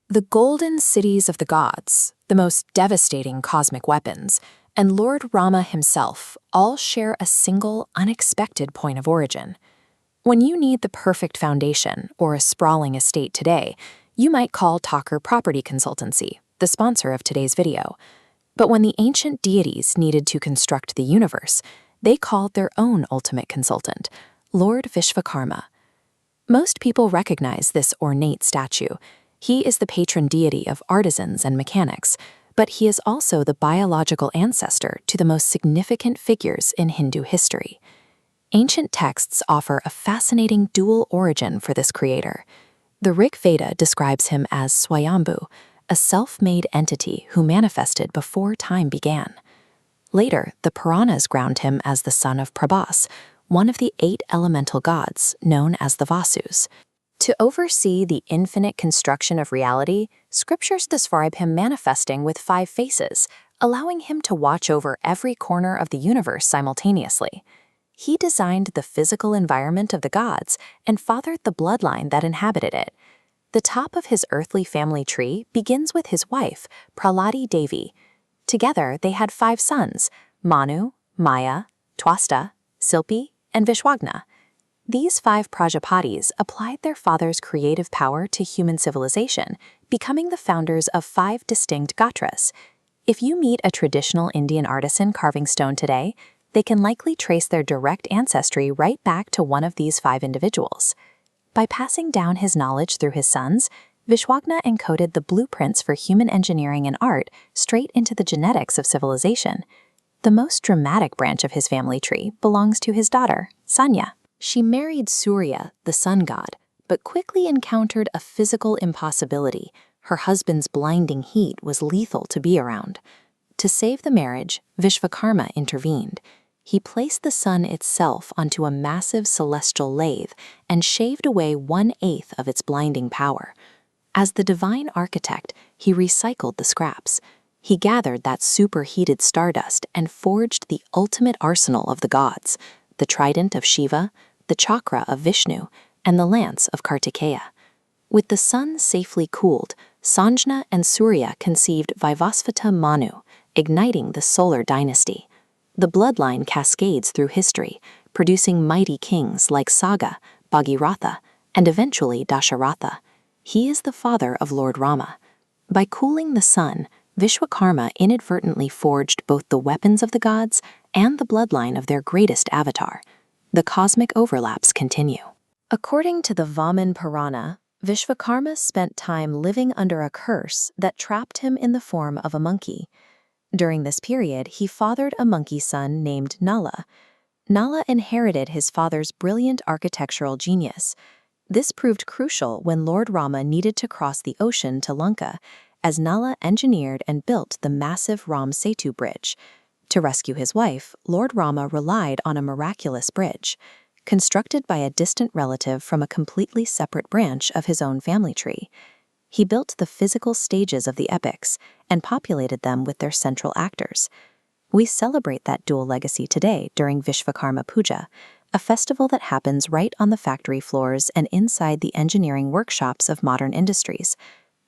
The golden cities of the gods, the most devastating cosmic weapons, and Lord Rama himself all share a single, unexpected point of origin. When you need the perfect foundation or a sprawling estate today, you might call Talker Property Consultancy, the sponsor of today's video. But when the ancient deities needed to construct the universe, they called their own ultimate consultant, Lord Vishwakarma. Most people recognize this ornate statue. He is the patron deity of artisans and mechanics, but he is also the biological ancestor to the most significant figures in Hindu history. Ancient texts offer a fascinating dual origin for this creator. The Rig Veda describes him as Swayambhu, a self-made entity who manifested before time began. Later, the Puranas ground him as the son of Prabhas, one of the 8 elemental gods known as the Vasus. To oversee the infinite construction of reality, scriptures describe him manifesting with 5 faces, allowing him to watch over every corner of the universe simultaneously. He designed the physical environment of the gods and fathered the bloodline that inhabited it. The top of his earthly family tree begins with his wife, Prahladi Devi. Together, they had 5 sons, Manu, Maya, Twasta, Silpi, and Vishwagna. These 5 Prajapatis applied their father's creative power to human civilization, becoming the founders of 5 distinct gotras. If you meet a traditional Indian artisan carving stone today, they can likely trace their direct ancestry right back to one of these 5 individuals. By passing down his knowledge through his sons, Vishwagna encoded the blueprints for human engineering and art straight into the genetics of civilization. The most dramatic branch of his family tree belongs to his daughter, Sanjna. She married Surya, the sun god, but quickly encountered a physical impossibility. Her husband's blinding heat was lethal to be around. To save the marriage, Vishwakarma intervened. He placed the sun itself onto a massive celestial lathe and shaved away 1/8 of its blinding power. As the divine architect, he recycled the scraps. He gathered that superheated stardust and forged the ultimate arsenal of the gods, the trident of Shiva, the chakra of Vishnu, and the lance of Kartikeya. With the sun safely cooled, Sanjna and Surya conceived Vivasvata Manu, igniting the solar dynasty. The bloodline cascades through history, producing mighty kings like Saga, Bhagiratha, and eventually Dasharatha. He is the father of Lord Rama. By cooling the sun, Vishwakarma inadvertently forged both the weapons of the gods and the bloodline of their greatest avatar. The cosmic overlaps continue. According to the Vaman Purana, Vishwakarma spent time living under a curse that trapped him in the form of a monkey. During this period, he fathered a monkey son named Nala. Nala inherited his father's brilliant architectural genius. This proved crucial when Lord Rama needed to cross the ocean to Lanka, as Nala engineered and built the massive Ram Setu bridge. To rescue his wife, Lord Rama relied on a miraculous bridge, constructed by a distant relative from a completely separate branch of his own family tree. He built the physical stages of the epics and populated them with their central actors. We celebrate that dual legacy today during Vishwakarma Puja, a festival that happens right on the factory floors and inside the engineering workshops of modern industries.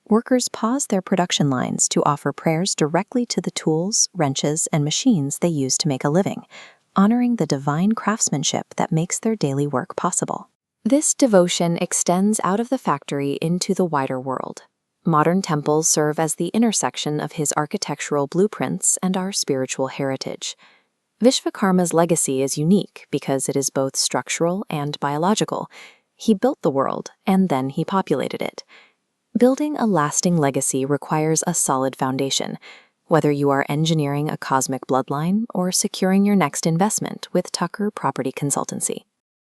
Workers pause their production lines to offer prayers directly to the tools, wrenches, and machines they use to make a living, honoring the divine craftsmanship that makes their daily work possible. This devotion extends out of the factory into the wider world. Modern temples serve as the intersection of his architectural blueprints and our spiritual heritage. Vishwakarma's legacy is unique because it is both structural and biological. He built the world, and then he populated it. Building a lasting legacy requires a solid foundation, whether you are engineering a cosmic bloodline or securing your next investment with Tucker Property Consultancy.